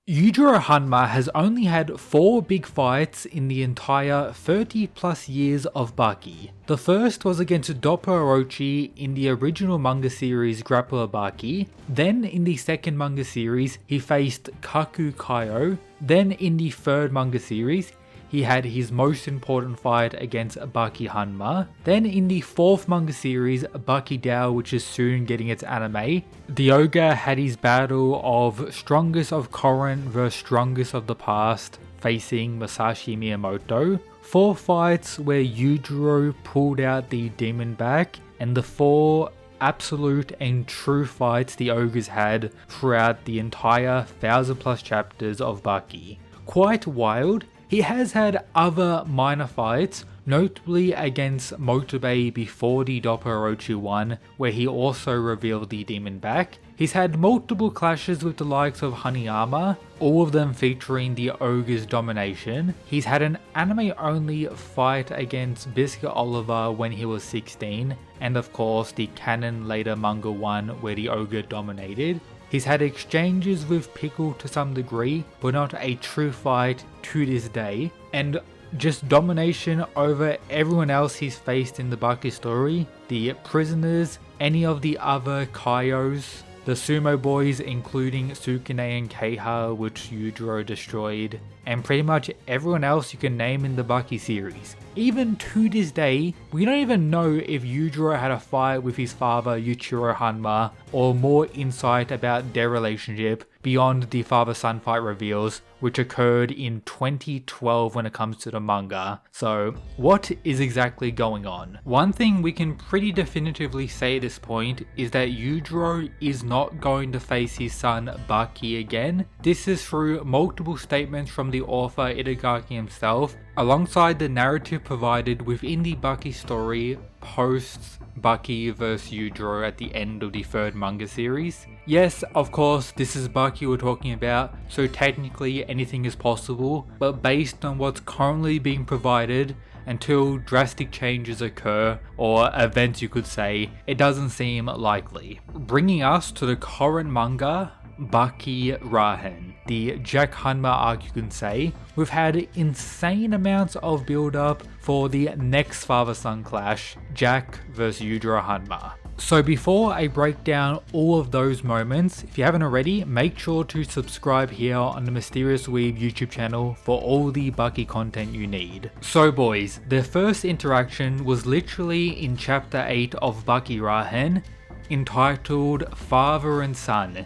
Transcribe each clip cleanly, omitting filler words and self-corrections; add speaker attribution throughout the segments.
Speaker 1: Yujiro Hanma has only had 4 big fights in the entire 30 plus years of Baki. The first was against Doppo Orochi in the original manga series Grappler Baki, then in the second manga series he faced Kaku Kaio, then in the third manga series he had his most important fight against Baki Hanma. Then in the fourth manga series, Baki Dao, which is soon getting its anime, the ogre had his battle of strongest of current versus strongest of the past, facing Masashi Miyamoto. 4 fights where Yujiro pulled out the demon back, and the 4 absolute and true fights the ogres had throughout the entire 1000 plus chapters of Baki. Quite wild. He has had other minor fights, notably against Motobe before the Doppo Orochi one, where he also revealed the demon back. He's had multiple clashes with the likes of Hanayama, all of them featuring the ogre's domination. He's had an anime-only fight against Biscuit Oliver when he was 16, and of course the canon later manga one where the ogre dominated. He's had exchanges with Pickle to some degree, but not a true fight to this day, and just domination over everyone else he's faced in the Baki story, the prisoners, any of the other Kaios, the sumo boys including Sukune and Keiha, which Yujiro destroyed, and pretty much everyone else you can name in the Baki series. Even to this day, we don't even know if Yujiro had a fight with his father Yujiro Hanma, or more insight about their relationship beyond the father-son fight reveals, which occurred in 2012 when it comes to the manga. So what is exactly going on? One thing we can pretty definitively say at this point is that Yujiro is not going to face his son Baki again. This is through multiple statements from the author Itagaki himself, alongside the narrative provided within the Baki story posts Baki vs Yujiro at the end of the third manga series. Yes, of course, this is Baki we're talking about, so technically anything is possible, but based on what's currently being provided, until drastic changes occur, or events you could say, it doesn't seem likely. Bringing us to the current manga, Baki Rahen, the Jack Hanma arc you can say. We've had insane amounts of build up for the next father-son clash, Jack vs Yujiro Hanma. So before I break down all of those moments, if you haven't already, make sure to subscribe here on the Mysterious Weeb YouTube channel for all the Baki content you need. So boys, their first interaction was literally in chapter 8 of Baki Rahen, entitled Father and Son.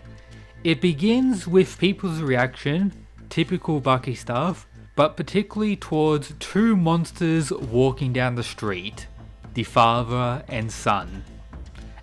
Speaker 1: It begins with people's reaction, typical Baki stuff, but particularly towards 2 monsters walking down the street, the father and son.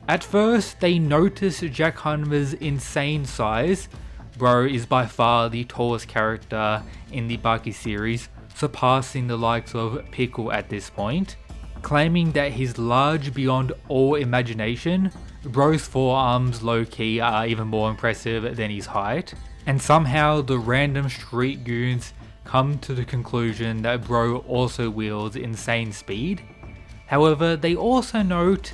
Speaker 1: At first, they notice Jack Hanma's insane size. Bro is by far the tallest character in the Baki series, surpassing the likes of Pickle at this point. Claiming that he's large beyond all imagination, Bro's forearms low-key are even more impressive than his height. And somehow the random street goons come to the conclusion that Bro also wields insane speed. However, they also note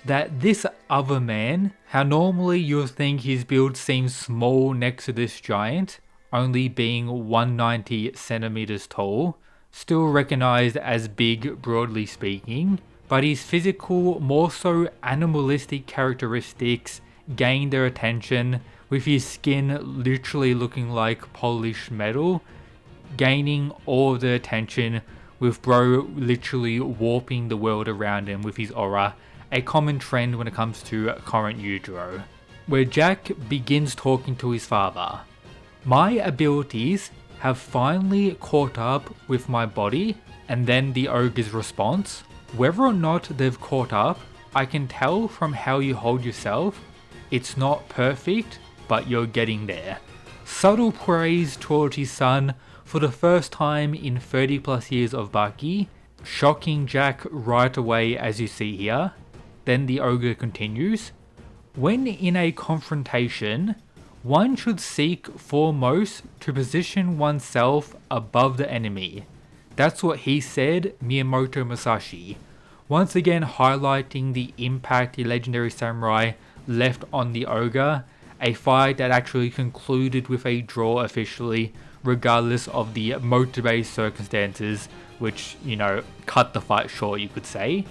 Speaker 1: that this other man, how normally you'll think his build seems small next to this giant, only being 190 centimeters tall, still recognized as big broadly speaking, but his physical, more so animalistic characteristics gain their attention, with his skin literally looking like polished metal, gaining all of their attention, with Bro literally warping the world around him with his aura, a common trend when it comes to current Yujiro, where Jack begins talking to his father. My abilities have finally caught up with my body, and then the ogre's response. Whether or not they've caught up, I can tell from how you hold yourself. It's not perfect, but you're getting there. Subtle praise towards his son for the first time in 30 plus years of Baki, shocking Jack right away as you see here. Then the ogre continues. When in a confrontation, one should seek foremost to position oneself above the enemy. That's what he said, Miyamoto Musashi, once again highlighting the impact the legendary samurai left on the ogre a fight that actually concluded with a draw officially, regardless of the motor-based circumstances, which, cut the fight short, you could say.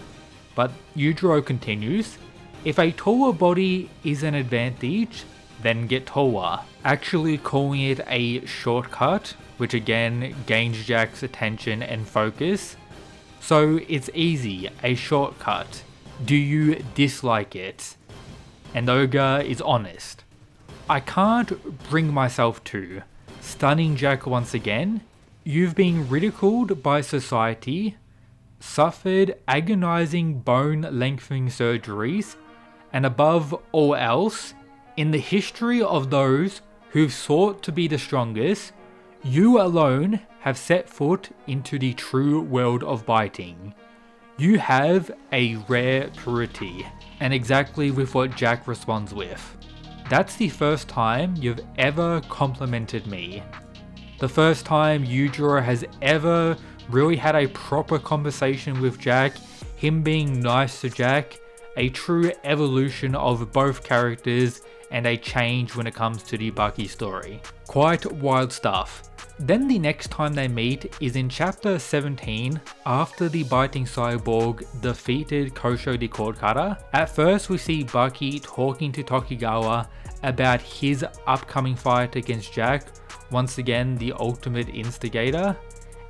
Speaker 1: But Yujiro continues, if a taller body is an advantage, then get taller, actually calling it a shortcut, which again gains Jack's attention and focus. So it's easy, a shortcut. Do you dislike it? And Ogre is honest. I can't bring myself to. Stunning Jack once again. You've been ridiculed by society, suffered agonizing bone lengthening surgeries, and above all else, in the history of those who've sought to be the strongest, you alone have set foot into the true world of biting. You have a rare purity, and exactly with what Jack responds with. That's the first time you've ever complimented me. The first time Yujiro has ever really had a proper conversation with Jack, him being nice to Jack, a true evolution of both characters and a change when it comes to the Baki story. Quite wild stuff. Then the next time they meet is in chapter 17, after the biting cyborg defeated Kosho the Cord Cutter. At first we see Baki talking to Tokigawa about his upcoming fight against Jack, once again the ultimate instigator.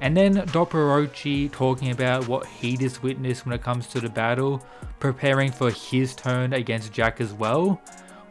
Speaker 1: And then Dopporochi talking about what he just witnessed when it comes to the battle, preparing for his turn against Jack as well.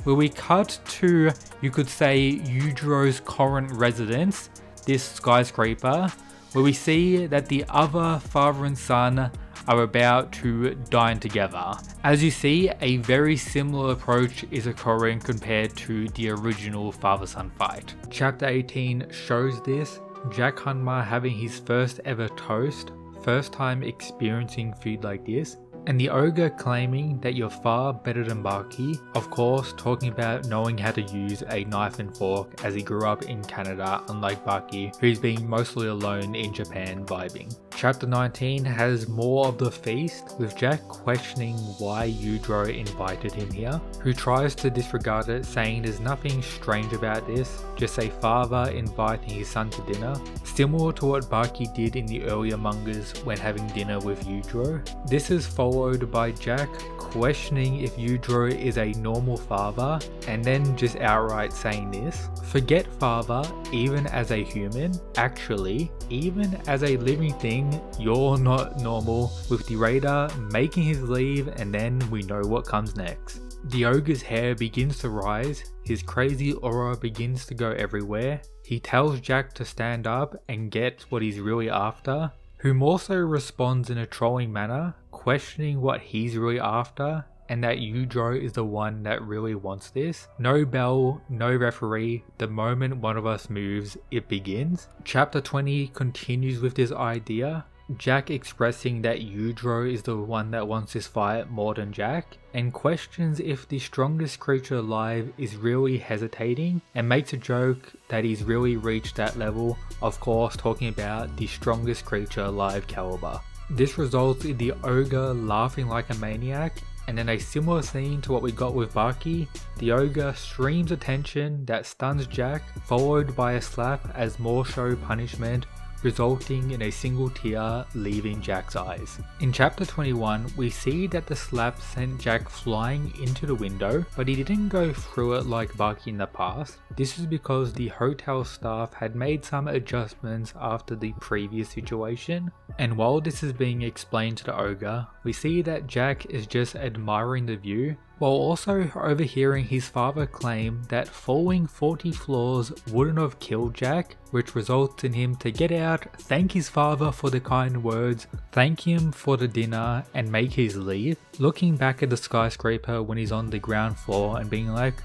Speaker 1: Where we cut to, you could say, Yujiro's current residence, this skyscraper, where we see that the other father and son are about to dine together. As you see, a very similar approach is occurring compared to the original father-son fight. Chapter 18 shows this, Jack Hanma having his first ever toast, first time experiencing food like this, and the ogre claiming that you're far better than Baki, of course talking about knowing how to use a knife and fork as he grew up in Canada, unlike Baki, who's been mostly alone in Japan vibing. Chapter 19 has more of the feast, with Jack questioning why Yujiro invited him here, who tries to disregard it, saying there's nothing strange about this, just a father inviting his son to dinner, similar to what Baki did in the earlier mangas when having dinner with Yujiro. This is followed by Jack questioning if Yujiro is a normal father, and then just outright saying this, forget father, even as a human, actually, even as a living thing, you're not normal, with the raider making his leave, and then we know what comes next. The ogre's hair begins to rise, his crazy aura begins to go everywhere, he tells Jack to stand up and get what he's really after, whom also responds in a trolling manner, questioning what he's really after, and that Yujiro is the one that really wants this. No bell, no referee, the moment one of us moves, it begins. Chapter 20 continues with this idea, Jack expressing that Yujiro is the one that wants this fight more than Jack, and questions if the strongest creature alive is really hesitating, and makes a joke that he's really reached that level, of course talking about the strongest creature alive caliber. This results in the ogre laughing like a maniac, and in a similar scene to what we got with Baki, the ogre streams attention that stuns Jack, followed by a slap as more show punishment, resulting in a single tear leaving Jack's eyes. In chapter 21, we see that the slap sent Jack flying into the window, but he didn't go through it like Baki in the past. This is because the hotel staff had made some adjustments after the previous situation, and while this is being explained to the ogre, we see that Jack is just admiring the view, while also overhearing his father claim that falling 40 floors wouldn't have killed Jack, which results in him to get out, thank his father for the kind words, thank him for the dinner, and make his leave, looking back at the skyscraper when he's on the ground floor and being like,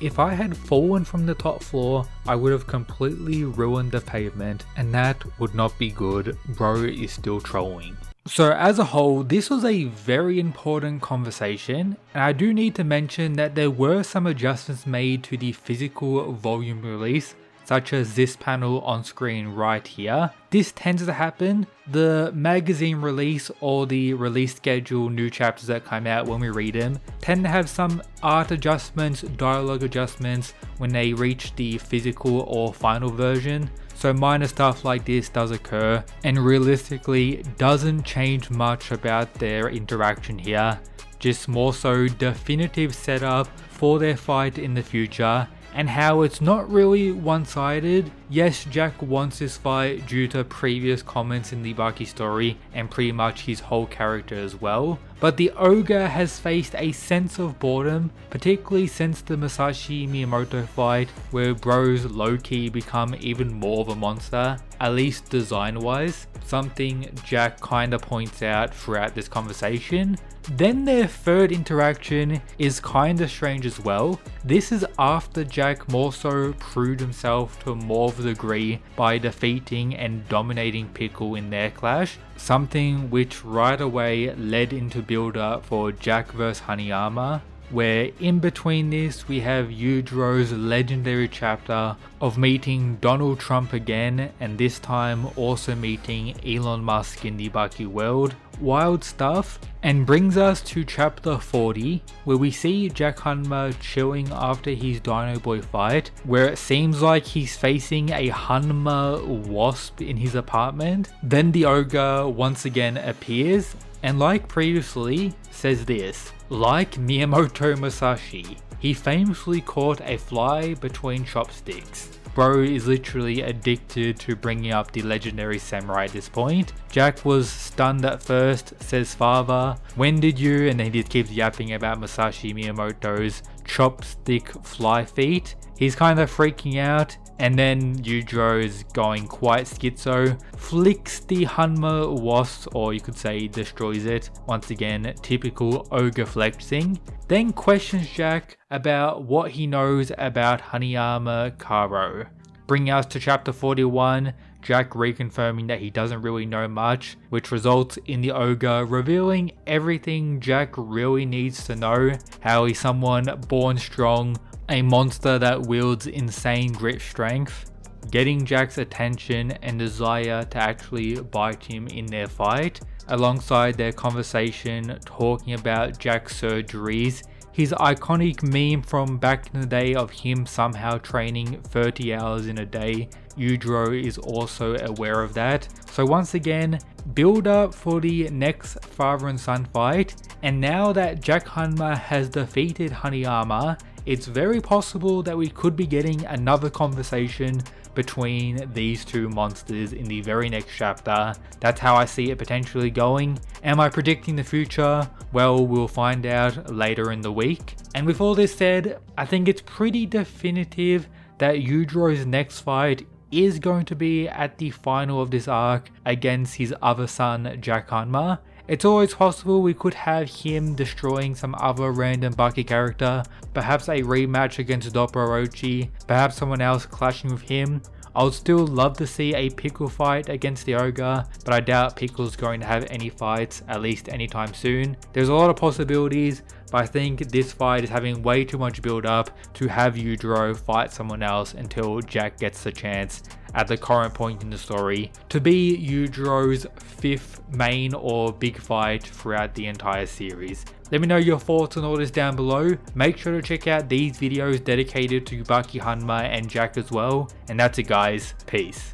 Speaker 1: if I had fallen from the top floor, I would have completely ruined the pavement, and that would not be good, bro is still trolling. So as a whole, this was a very important conversation, and I do need to mention that there were some adjustments made to the physical volume release, such as this panel on screen right here. This tends to happen. The magazine release or the release schedule new chapters that come out when we read them tend to have some art adjustments, dialogue adjustments when they reach the physical or final version. So minor stuff like this does occur and realistically doesn't change much about their interaction here. Just more so definitive setup for their fight in the future and how it's not really one-sided. Yes, Jack wants this fight due to previous comments in the Baki story and pretty much his whole character as well, but the ogre has faced a sense of boredom, particularly since the Masashi Miyamoto fight where bros low-key become even more of a monster, at least design-wise, something Jack kinda points out throughout this conversation. Then their third interaction is kinda strange as well. This is after Jack more so proved himself to more of a degree by defeating and dominating Pickle in their clash, something which right away led into build up for Jack vs Hanayama, where in between this we have Yujiro's legendary chapter of meeting Donald Trump again, and this time also meeting Elon Musk in the Baki world. Wild stuff, and brings us to chapter 40, where we see Jack Hanma chilling after his Dino Boy fight, where it seems like he's facing a Hanma wasp in his apartment. Then the ogre once again appears, and like previously, says this: like Miyamoto Musashi, he famously caught a fly between chopsticks. Bro is literally addicted to bringing up the legendary samurai at this point. Jack was stunned at first, says father, when did you? And then he just keeps yapping about Masashi Miyamoto's chopstick fly feet. He's kind of freaking out, and then Yujiro is going quite schizo, flicks the Hanma wasp, or you could say destroys it. Once again, typical ogre flexing. Then questions Jack about what he knows about Hanayama Karo. Bringing us to chapter 41, Jack reconfirming that he doesn't really know much, which results in the ogre revealing everything Jack really needs to know, how he's someone born strong, a monster that wields insane grit strength, getting Jack's attention and desire to actually bite him in their fight, alongside their conversation talking about Jack's surgeries, his iconic meme from back in the day of him somehow training 30 hours in a day. Yujiro is also aware of that. So once again, build up for the next father and son fight, and now that Jack Hanma has defeated Hanayama, it's very possible that we could be getting another conversation between these two monsters in the very next chapter. That's how I see it potentially going. Am I predicting the future? Well, we'll find out later in the week. And with all this said, I think it's pretty definitive that Yujiro's next fight is going to be at the final of this arc against his other son, Jack Hanma. It's always possible we could have him destroying some other random Baki character, perhaps a rematch against Doppo Orochi, perhaps someone else clashing with him. I would still love to see a Pickle fight against the ogre, but I doubt Pickle's going to have any fights, at least anytime soon. There's a lot of possibilities, but I think this fight is having way too much build up to have Yujiro fight someone else until Jack gets the chance at the current point in the story to be Yujiro's 5th main or big fight throughout the entire series. Let me know your thoughts on all this down below. Make sure to check out these videos dedicated to Baki Hanma and Jack as well. And that's it guys, peace.